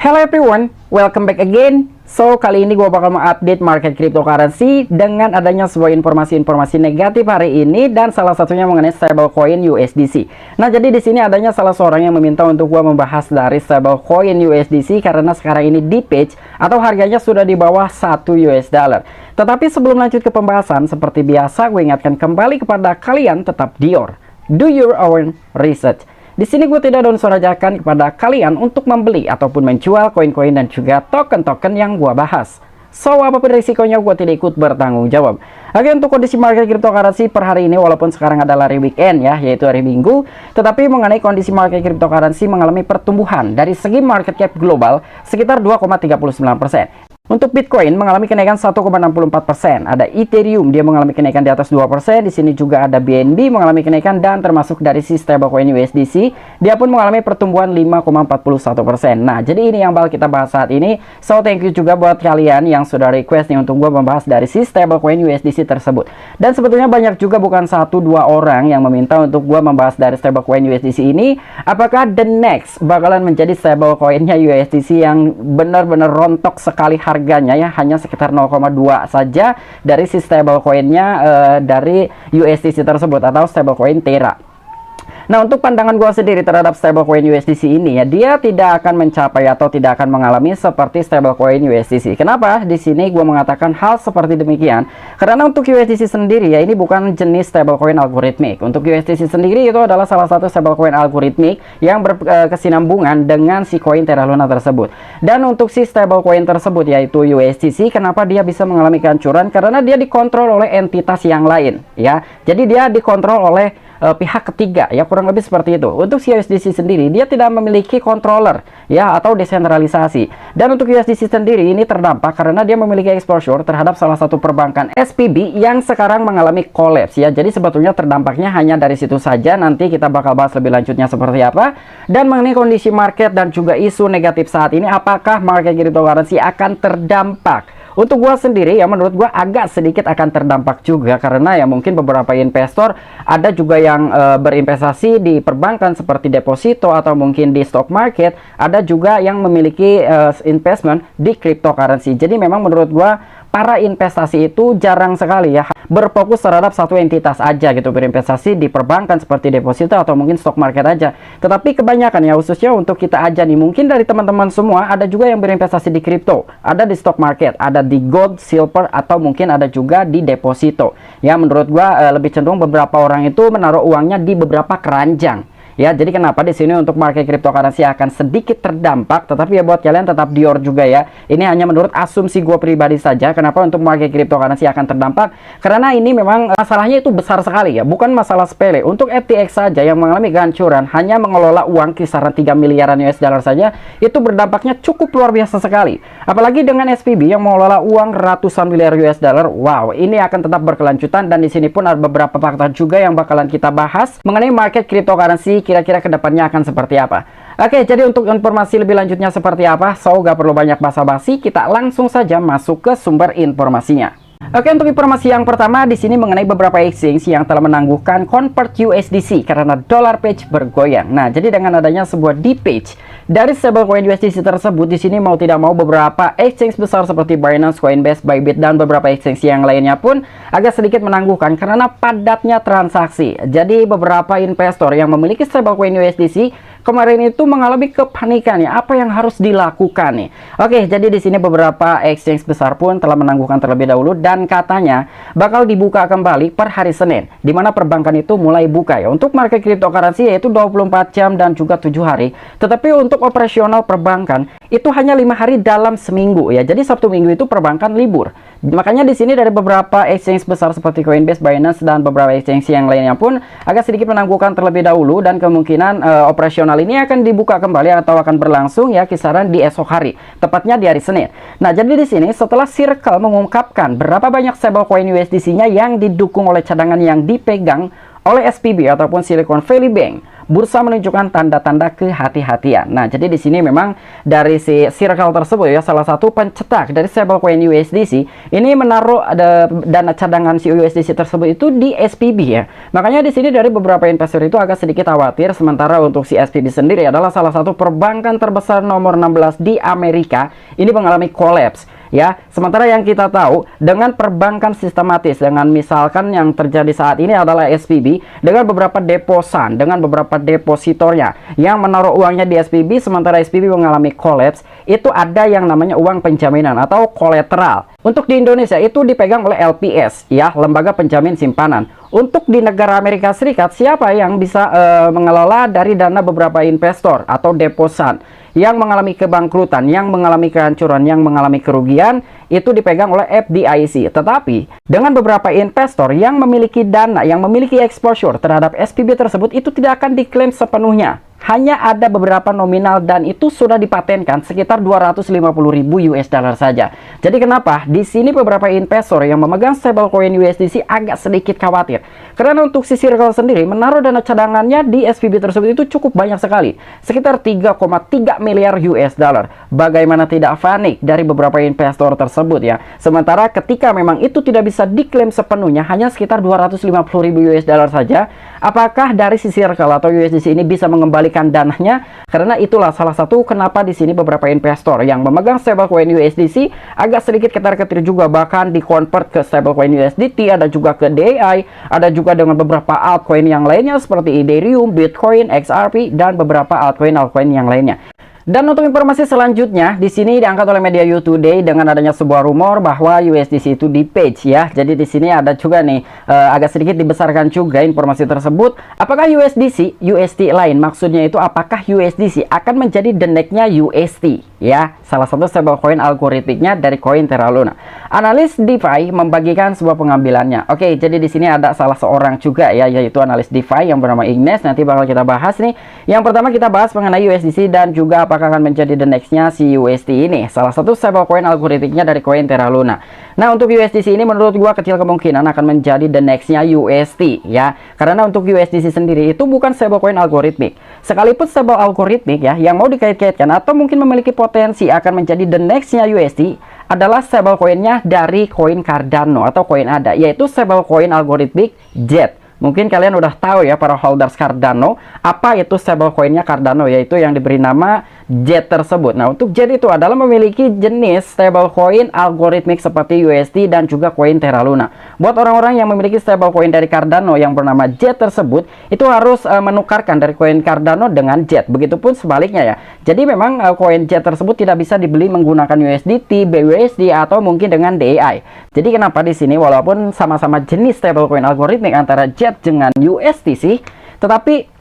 Hello everyone, welcome back again. So, kali ini gue bakal mengupdate market cryptocurrency dengan adanya sebuah informasi-informasi negatif hari ini dan salah satunya mengenai stablecoin USDC. Nah, jadi di sini adanya salah seorang yang meminta untuk gue membahas dari stablecoin USDC karena sekarang ini di page atau harganya sudah di bawah 1 US dollar. Tetapi sebelum lanjut ke pembahasan, seperti biasa gue ingatkan kembali kepada kalian tetap do your own research. Di sini gue tidak akan kepada kalian untuk membeli ataupun menjual koin-koin dan juga token-token yang gue bahas. So, apapun risikonya gue tidak ikut bertanggung jawab. Oke, untuk kondisi market cryptocurrency per hari ini, walaupun sekarang adalah hari weekend ya, yaitu hari Minggu, tetapi mengenai kondisi market cryptocurrency mengalami pertumbuhan dari segi market cap global sekitar 2,39%. Untuk Bitcoin mengalami kenaikan 1,64%. Ada Ethereum, dia mengalami kenaikan di atas 2%. Di sini juga ada BNB mengalami kenaikan dan termasuk dari si stablecoin USDC, dia pun mengalami pertumbuhan 5,41%. Nah, jadi ini yang bakal kita bahas saat ini. So, thank you juga buat kalian yang sudah request nih untuk gue membahas dari si stablecoin USDC tersebut. Dan sebetulnya banyak juga, bukan 1-2 orang yang meminta untuk gue membahas dari stablecoin USDC ini. Apakah the next bakalan menjadi stablecoinnya USDC yang benar-benar rontok sekali harganya ya, hanya sekitar 0,2 saja dari si stablecoinnya dari USDC tersebut atau stablecoin Terra. Nah, untuk pandangan gue sendiri terhadap stablecoin USDC ini ya, dia tidak akan mencapai atau tidak akan mengalami seperti stablecoin USDC. Kenapa? Di sini gue mengatakan hal seperti demikian karena untuk USDC sendiri ya, ini bukan jenis stablecoin algoritmik. Untuk USDC sendiri itu adalah salah satu stablecoin algoritmik yang berkesinambungan dengan si koin Terra Luna tersebut. Dan untuk si stablecoin tersebut yaitu USDC, kenapa dia bisa mengalami kehancuran? Karena dia dikontrol oleh entitas yang lain ya. Jadi dia dikontrol oleh pihak ketiga ya, kurang lebih seperti itu. Untuk USDC sendiri dia tidak memiliki controller ya atau desentralisasi. Dan untuk USDC sendiri ini terdampak karena dia memiliki exposure terhadap salah satu perbankan SPB yang sekarang mengalami collapse ya. Jadi sebetulnya terdampaknya hanya dari situ saja. Nanti kita bakal bahas lebih lanjutnya seperti apa. Dan mengenai kondisi market dan juga isu negatif saat ini, apakah market cryptocurrency akan terdampak? Untuk gua sendiri ya, menurut gua agak sedikit akan terdampak juga karena ya mungkin beberapa investor ada juga yang berinvestasi di perbankan seperti deposito atau mungkin di stock market, ada juga yang memiliki investment di cryptocurrency. Jadi memang menurut gua para investasi itu jarang sekali ya berfokus terhadap satu entitas aja gitu, berinvestasi di perbankan seperti deposito atau mungkin stock market aja. Tetapi kebanyakan ya, khususnya untuk kita aja nih, mungkin dari teman-teman semua ada juga yang berinvestasi di kripto, ada di stock market, ada di gold, silver, atau mungkin ada juga di deposito. Ya, menurut gua lebih cenderung beberapa orang itu menaruh uangnya di beberapa keranjang. Ya, jadi kenapa di sini untuk market cryptocurrency akan sedikit terdampak, tetapi ya buat kalian tetap dior juga ya. Ini hanya menurut asumsi gue pribadi saja. Kenapa untuk market cryptocurrency akan terdampak? Karena ini memang masalahnya itu besar sekali ya, bukan masalah sepele. Untuk FTX saja yang mengalami kehancuran, hanya mengelola uang kisaran 3 miliaran US dollar saja, itu berdampaknya cukup luar biasa sekali. Apalagi dengan SPB yang mengelola uang ratusan miliar US dollar. Wow, ini akan tetap berkelanjutan dan di sini pun ada beberapa fakta juga yang bakalan kita bahas mengenai market cryptocurrency kira-kira kedepannya akan seperti apa. Oke, jadi untuk informasi lebih lanjutnya seperti apa, so gak perlu banyak basa-basi, kita langsung saja masuk ke sumber informasinya. Oke, untuk informasi yang pertama di sini mengenai beberapa exchange yang telah menangguhkan convert USDC karena dollar page bergoyang. Nah, jadi dengan adanya sebuah deep page dari stablecoin USDC tersebut, di sini mau tidak mau beberapa exchange besar seperti Binance, Coinbase, Bybit dan beberapa exchange yang lainnya pun agak sedikit menangguhkan karena padatnya transaksi. Jadi beberapa investor yang memiliki stablecoin USDC kemarin itu mengalami kepanikan ya, apa yang harus dilakukan nih. Oke, jadi di sini beberapa exchange besar pun telah menangguhkan terlebih dahulu dan katanya bakal dibuka kembali per hari Senin, di mana perbankan itu mulai buka ya. Untuk market cryptocurrency yaitu 24 jam dan juga 7 hari. Tetapi untuk operasional perbankan itu hanya 5 hari dalam seminggu ya. Jadi Sabtu Minggu itu perbankan libur. Makanya di sini dari beberapa exchange besar seperti Coinbase, Binance dan beberapa exchange yang lainnya pun agak sedikit menangguhkan terlebih dahulu dan kemungkinan operasional ini akan dibuka kembali atau akan berlangsung ya kisaran di esok hari, tepatnya di hari Senin. Nah, jadi di sini setelah Circle mengungkapkan berapa banyak stablecoin USDC-nya yang didukung oleh cadangan yang dipegang oleh SPB ataupun Silicon Valley Bank, bursa menunjukkan tanda-tanda kehati-hatian. Nah, jadi di sini memang dari si circle tersebut ya, salah satu pencetak dari stablecoin USDC ini menaruh dana cadangan si USDC tersebut itu di SPB ya. Makanya di sini dari beberapa investor itu agak sedikit khawatir, sementara untuk si SPB sendiri adalah salah satu perbankan terbesar nomor 16 di Amerika, ini mengalami collapse ya. Sementara yang kita tahu dengan perbankan sistematis, dengan misalkan yang terjadi saat ini adalah SPB dengan beberapa deposan, dengan beberapa depositornya yang menaruh uangnya di SPB, sementara SPB mengalami collapse, itu ada yang namanya uang penjaminan atau kolateral. Untuk di Indonesia itu dipegang oleh LPS ya, lembaga penjamin simpanan. Untuk di negara Amerika Serikat, siapa yang bisa mengelola dari dana beberapa investor atau deposan yang mengalami kebangkrutan, yang mengalami kehancuran, yang mengalami kerugian, itu dipegang oleh FDIC. Tetapi dengan beberapa investor yang memiliki dana, yang memiliki exposure terhadap SPB tersebut, itu tidak akan diklaim sepenuhnya. Hanya ada beberapa nominal dan itu sudah dipatenkan sekitar 250.000 US dollar saja. Jadi kenapa di sini beberapa investor yang memegang stablecoin USDC agak sedikit khawatir? Karena untuk si Circle sendiri menaruh dana cadangannya di SPB tersebut itu cukup banyak sekali, sekitar 3,3 miliar US dollar. Bagaimana tidak panik dari beberapa investor tersebut ya? Sementara ketika memang itu tidak bisa diklaim sepenuhnya, hanya sekitar 250.000 US dollar saja, apakah dari si Circle atau USDC ini bisa mengembalikan dananya? Karena itulah salah satu kenapa di sini beberapa investor yang memegang stablecoin USDC agak sedikit ketar-ketir juga, bahkan di-convert ke stablecoin USDT, ada juga ke DAI, ada juga dengan beberapa altcoin yang lainnya seperti Ethereum, Bitcoin, XRP, dan beberapa altcoin yang lainnya. Dan untuk informasi selanjutnya, di sini diangkat oleh media You Today dengan adanya sebuah rumor bahwa USDC itu di page ya. Jadi di sini ada juga nih agak sedikit dibesarkan juga informasi tersebut. Apakah USDC, UST lain? Maksudnya itu apakah USDC akan menjadi the next-nya UST ya? Salah satu stablecoin algoritmiknya dari koin Terra Luna. Analis DeFi membagikan sebuah pengambilannya. Oke, jadi di sini ada salah seorang juga ya, yaitu analis DeFi yang bernama Ignace. Nanti bakal kita bahas nih. Yang pertama kita bahas mengenai USDC dan juga apakah akan menjadi the next-nya si UST ini. Salah satu stablecoin algoritmiknya dari koin Terra Luna. Nah, untuk USDC ini menurut gua kecil kemungkinan akan menjadi the next-nya UST ya. Karena untuk USDC sendiri itu bukan stablecoin algoritmik. Sekalipun stable algoritmik ya yang mau dikait-kaitkan atau mungkin memiliki potensi akan menjadi the next-nya UST adalah stablecoin-nya dari koin Cardano atau koin ADA, yaitu stablecoin algoritmik JET. Mungkin kalian udah tahu ya para holders Cardano, apa itu stablecoin-nya Cardano, yaitu yang diberi nama JET tersebut. Nah, untuk JET itu adalah memiliki jenis stablecoin algoritmik seperti UST dan juga koin Terra Luna. Buat orang-orang yang memiliki stablecoin dari Cardano yang bernama JET tersebut, itu harus menukarkan dari koin Cardano dengan JET. Begitupun sebaliknya ya. Jadi memang koin JET tersebut tidak bisa dibeli menggunakan USDT, BUSD atau mungkin dengan DAI. Jadi kenapa di sini walaupun sama-sama jenis stablecoin algoritmik antara JET dengan USDC, tetapi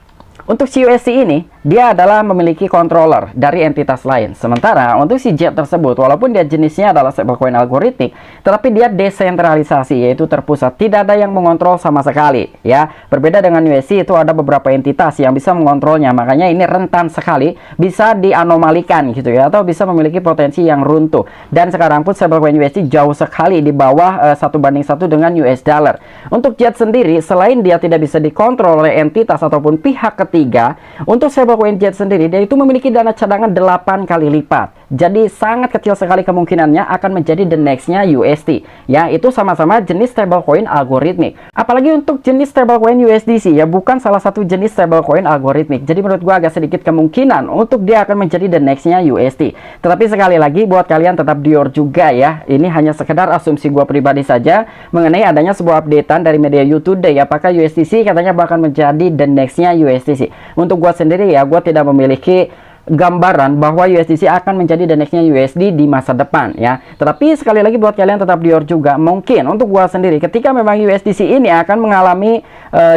untuk si UST ini dia adalah memiliki controller dari entitas lain. Sementara untuk si JET tersebut, walaupun dia jenisnya adalah stablecoin algoritmik, tetapi dia desentralisasi, yaitu terpusat, tidak ada yang mengontrol sama sekali ya. Berbeda dengan UST, itu ada beberapa entitas yang bisa mengontrolnya, makanya ini rentan sekali bisa dianomalikan gitu ya, atau bisa memiliki potensi yang runtuh. Dan sekarang pun stablecoin UST jauh sekali di bawah 1:1 dengan US dollar. Untuk JET sendiri, selain dia tidak bisa dikontrol oleh entitas ataupun pihak ketiga, untuk stablecoin JET sendiri dia itu memiliki dana cadangan 8 kali lipat. Jadi sangat kecil sekali kemungkinannya akan menjadi the next-nya UST ya. Itu sama-sama jenis stablecoin algoritmik. Apalagi untuk jenis stablecoin USDC ya, bukan salah satu jenis stablecoin algoritmik. Jadi menurut gua agak sedikit kemungkinan untuk dia akan menjadi the next-nya UST. Tetapi sekali lagi buat kalian tetap dior juga ya. Ini hanya sekedar asumsi gua pribadi saja mengenai adanya sebuah updatean dari media You Today. Apakah USDC katanya bakal menjadi the next-nya USDC. Untuk gua sendiri ya, gua tidak memiliki gambaran bahwa USDC akan menjadi the next-nya USD di masa depan ya. Tetapi sekali lagi buat kalian tetap dior juga, mungkin untuk gua sendiri ketika memang USDC ini akan mengalami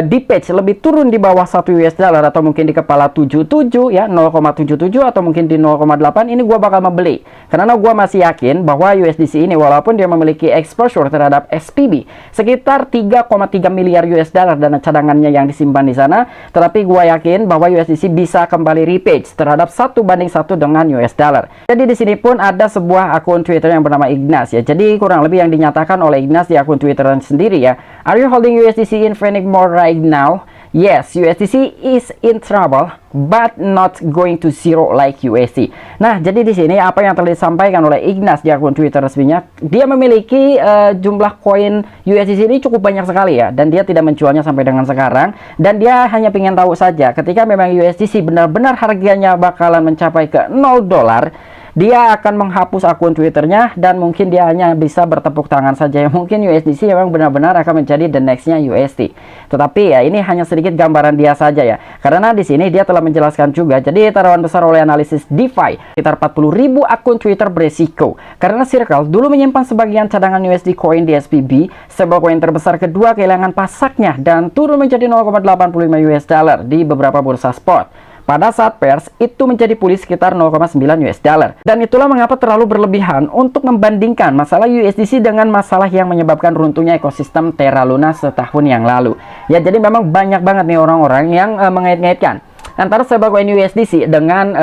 di patch lebih turun di bawah 1 US dollar atau mungkin di kepala 77 ya, 0,77 atau mungkin di 0,8, ini gua bakal membeli. Karena gua masih yakin bahwa USDC ini walaupun dia memiliki exposure terhadap SPB sekitar 3,3 miliar US dollar dana cadangannya yang disimpan di sana, tetapi gua yakin bahwa USDC bisa kembali repage terhadap 1:1 dengan US dollar. Jadi di sini pun ada sebuah akun Twitter yang bernama Ignace ya. Jadi kurang lebih yang dinyatakan oleh Ignace di akun Twitter sendiri ya. Are you holding USDC in Phoenix More right now? Yes, USDC is in trouble, but not going to zero like USD. Nah, jadi di sini apa yang telah disampaikan oleh Ignaz di akun Twitter resminya, dia memiliki jumlah koin USDC ini cukup banyak sekali ya, dan dia tidak menjualnya sampai dengan sekarang, dan dia hanya ingin tahu saja ketika memang USDC benar-benar harganya bakalan mencapai ke $0, dia akan menghapus akun Twitternya dan mungkin dia hanya bisa bertepuk tangan saja ya. Mungkin USDC memang benar-benar akan menjadi the nextnya USD. Tetapi ya ini hanya sedikit gambaran dia saja ya. Karena di sini dia telah menjelaskan juga. Jadi taruhan besar oleh analisis DeFi sekitar 40.000 akun Twitter beresiko. Karena Circle dulu menyimpan sebagian cadangan USD coin di SPB, sebuah koin terbesar kedua kehilangan pasaknya dan turun menjadi 0,85 US dollar di beberapa bursa spot. Pada saat pers, itu menjadi pulih sekitar 0,9 US dollar. Dan itulah mengapa terlalu berlebihan untuk membandingkan masalah USDC dengan masalah yang menyebabkan runtuhnya ekosistem Terra Luna setahun yang lalu. Ya, jadi memang banyak banget nih orang-orang yang mengait-ngaitkan antara stablecoin USDC dengan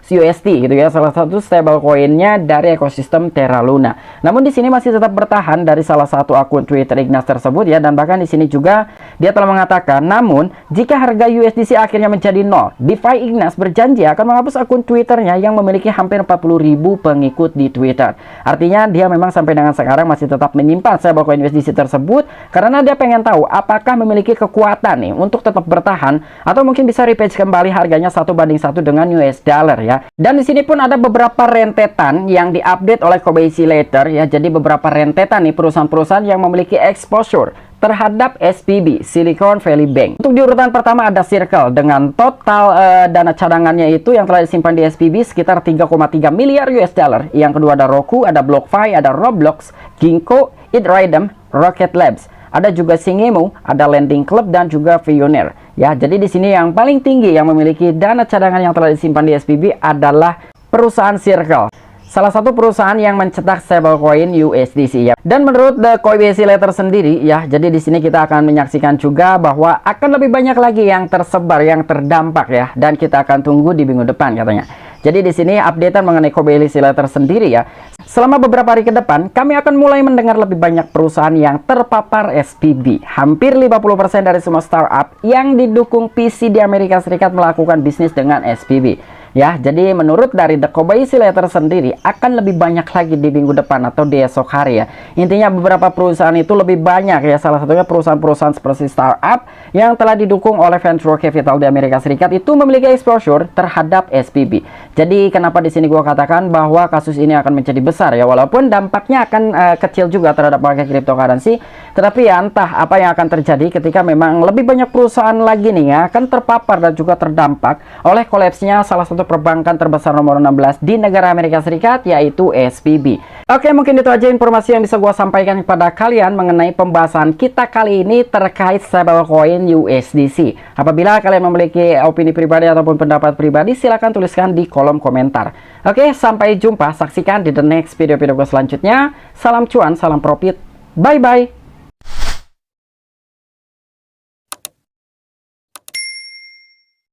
USD gitu ya, salah satu stablecoinnya dari ekosistem Terra Luna. Namun di sini masih tetap bertahan dari salah satu akun Twitter Ignaz tersebut ya, dan bahkan di sini juga dia telah mengatakan, namun jika harga USDC akhirnya menjadi nol, DeFi Ignaz berjanji akan menghapus akun Twitternya yang memiliki hampir 40.000 pengikut di Twitter. Artinya dia memang sampai dengan sekarang masih tetap menyimpan stablecoin USDC tersebut karena dia pengen tahu apakah memiliki kekuatan nih untuk tetap bertahan atau mungkin bisa repage kembali harganya 1:1 dengan US dollar ya. Dan di sini pun ada beberapa rentetan yang diupdate oleh Kobeissi Later ya. Jadi beberapa rentetan nih perusahaan-perusahaan yang memiliki exposure terhadap SPB, Silicon Valley Bank. Untuk di urutan pertama ada Circle dengan total dana cadangannya itu yang telah disimpan di SPB sekitar 3,3 miliar US dollar. Yang kedua ada Roku, ada BlockFi, ada Roblox, Ginkgo, Ethereum, Rocket Labs. Ada juga Singemo, ada Lending Club dan juga Pioneer. Ya, jadi di sini yang paling tinggi yang memiliki dana cadangan yang telah disimpan di SPB adalah perusahaan Circle, salah satu perusahaan yang mencetak stablecoin USDC ya. Dan menurut The Kobeissi Letter sendiri ya, jadi di sini kita akan menyaksikan juga bahwa akan lebih banyak lagi yang tersebar, yang terdampak ya, dan kita akan tunggu di minggu depan katanya. Jadi di sini updatean mengenai Kobeissi Letter sendiri ya. Selama beberapa hari ke depan, kami akan mulai mendengar lebih banyak perusahaan yang terpapar SPB. Hampir 50% dari semua startup yang didukung PC di Amerika Serikat melakukan bisnis dengan SPB. Ya, jadi menurut dari The Kobeissi Letter sendiri akan lebih banyak lagi di minggu depan atau di esok hari ya. Intinya beberapa perusahaan itu lebih banyak ya, salah satunya perusahaan-perusahaan seperti startup yang telah didukung oleh venture capital di Amerika Serikat itu memiliki exposure terhadap SPB. Jadi kenapa di sini gua katakan bahwa kasus ini akan menjadi besar ya, walaupun dampaknya akan kecil juga terhadap market cryptocurrency, tetapi ya entah apa yang akan terjadi ketika memang lebih banyak perusahaan lagi nih ya akan terpapar dan juga terdampak oleh kolapsnya salah satu perbankan terbesar nomor 16 di negara Amerika Serikat, yaitu SVB. Oke, mungkin itu aja informasi yang bisa gua sampaikan kepada kalian mengenai pembahasan kita kali ini terkait stablecoin USDC. Apabila kalian memiliki opini pribadi ataupun pendapat pribadi, silahkan tuliskan di kolom komentar. Oke, sampai jumpa, saksikan di the next video-video gue selanjutnya. Salam cuan, salam profit, bye-bye.